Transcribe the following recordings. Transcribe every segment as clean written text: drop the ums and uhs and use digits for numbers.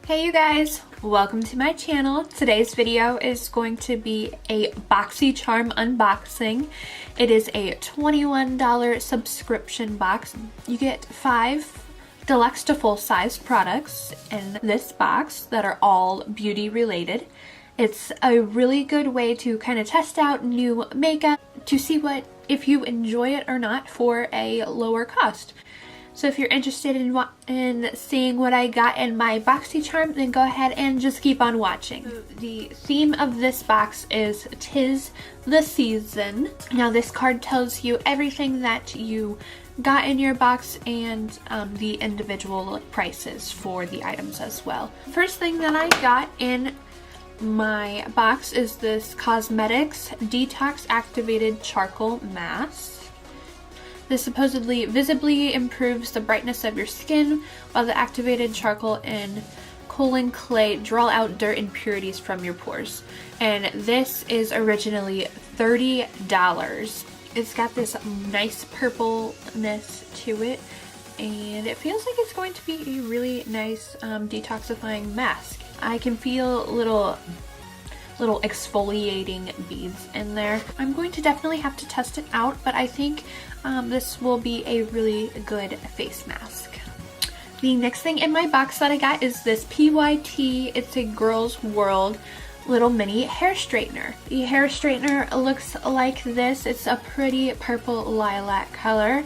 Hey you guys, welcome to my channel. Today's video is going to be a Boxycharm unboxing. It is a $21 subscription box. You get 5 deluxe to full-size products in this box that are all beauty related. It's a really good way to kind of test out new makeup to see if you enjoy it or not for a lower cost. So if you're interested in seeing what I got in my Boxycharm, then go ahead and just keep on watching. So the theme of this box is "'Tis the Season." Now this card tells you everything that you got in your box and the individual prices for the items as well. First thing that I got in my box is this Cosmedix Detox Activated Charcoal Mask. This supposedly visibly improves the brightness of your skin, while the activated charcoal and cooling clay draw out dirt and impurities from your pores. And this is originally $30. It's got this nice purpleness to it, and it feels like it's going to be a really nice detoxifying mask. I can feel little exfoliating beads in there. I'm going to definitely have to test it out, but I think this will be a really good face mask. The next thing in my box that I got is this PYT, it's a Girls World little mini hair straightener. The hair straightener looks like this. It's a pretty purple lilac color,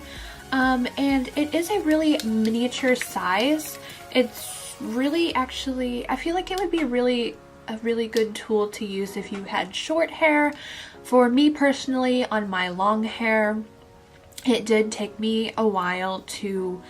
and it is a really miniature size. It's really I feel like it would be a really good tool to use if you had short hair. For me personally, on my long hair, it did take me a while to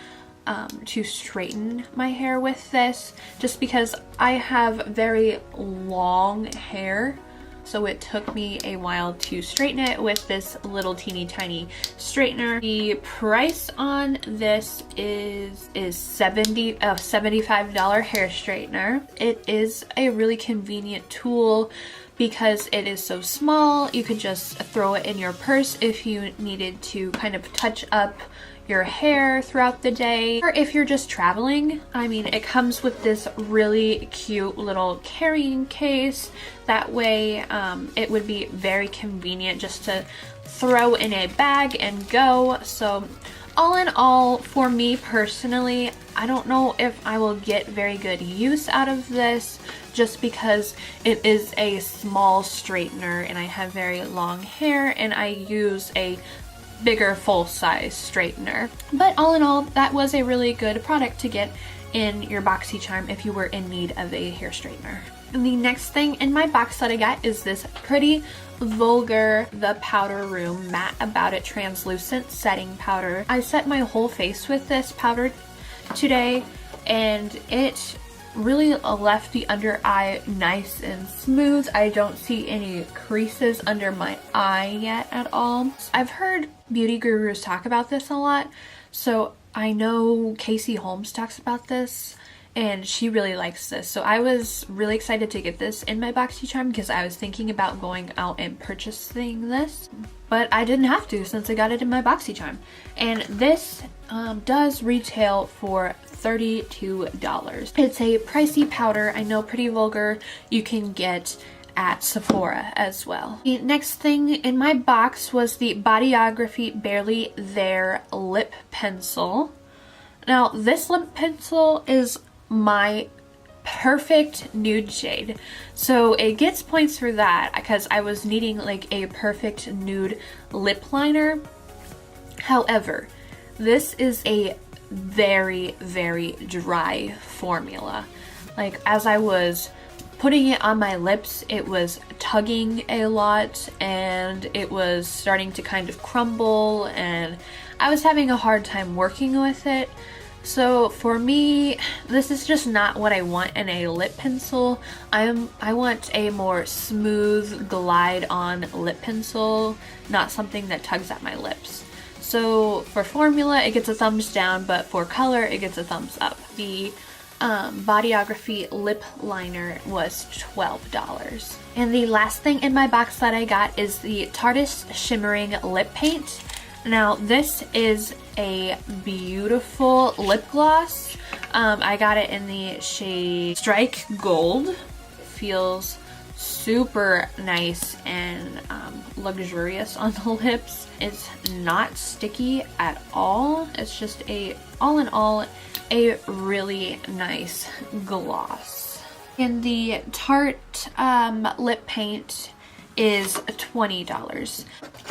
straighten my hair with this, just because I have very long hair. So it took me a while to straighten it with this little teeny tiny straightener. The price on this is $75 hair straightener. It is a really convenient tool because it is so small. You could just throw it in your purse if you needed to kind of touch up your hair throughout the day, or if you're just traveling. I mean, it comes with this really cute little carrying case. That way it would be very convenient just to throw in a bag and go. So all in all, for me personally, I don't know if I will get very good use out of this, just because it is a small straightener and I have very long hair and I use a bigger full-size straightener. But all in all, that was a really good product to get in your Boxycharm if you were in need of a hair straightener. And the next thing in my box that I got is this pretty Vulgar The Powder Room Matte About It Translucent Setting Powder. I set my whole face with this powder today, and it really left the under eye nice and smooth. I don't see any creases under my eye yet at all. I've heard beauty gurus talk about this a lot, so I know Casey Holmes talks about this and she really likes this. So I was really excited to get this in my Boxycharm because I was thinking about going out and purchasing this, but I didn't have to since I got it in my Boxycharm. And this does retail for $32. It's a pricey powder. I know Pretty Vulgar you can get at Sephora as well. The next thing in my box was the Bodyography Barely There lip pencil. Now this lip pencil is my perfect nude shade, so it gets points for that because I was needing like a perfect nude lip liner. However, this is a very dry formula. Like, as I was putting it on my lips, it was tugging a lot and it was starting to kind of crumble, and I was having a hard time working with it. So for me, this is just not what I want in a lip pencil. I want a more smooth glide on lip pencil, not something that tugs at my lips. So for formula, it gets a thumbs down, but for color, it gets a thumbs up. The Bodyography lip liner was $12. And the last thing in my box that I got is the Tarte Shimmering Lip Paint. Now this is a beautiful lip gloss. I got it in the shade Strike Gold. Feels super nice and luxurious on the lips. It's not sticky at all. It's just all in all a really nice gloss. And the Tarte lip paint is $20.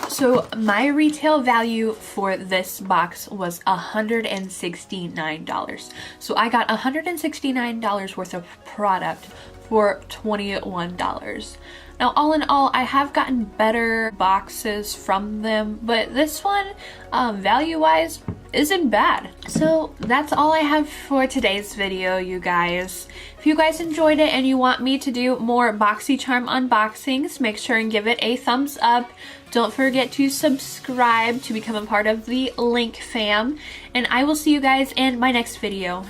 So my retail value for this box was $169. So I got $169 worth of product for $21. Now all in all, I have gotten better boxes from them, but this one, value-wise, isn't bad. So that's all I have for today's video, you guys. If you guys enjoyed it and you want me to do more Boxycharm unboxings, make sure and give it a thumbs up. Don't forget to subscribe to become a part of the Link fam, and I will see you guys in my next video.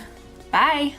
Bye!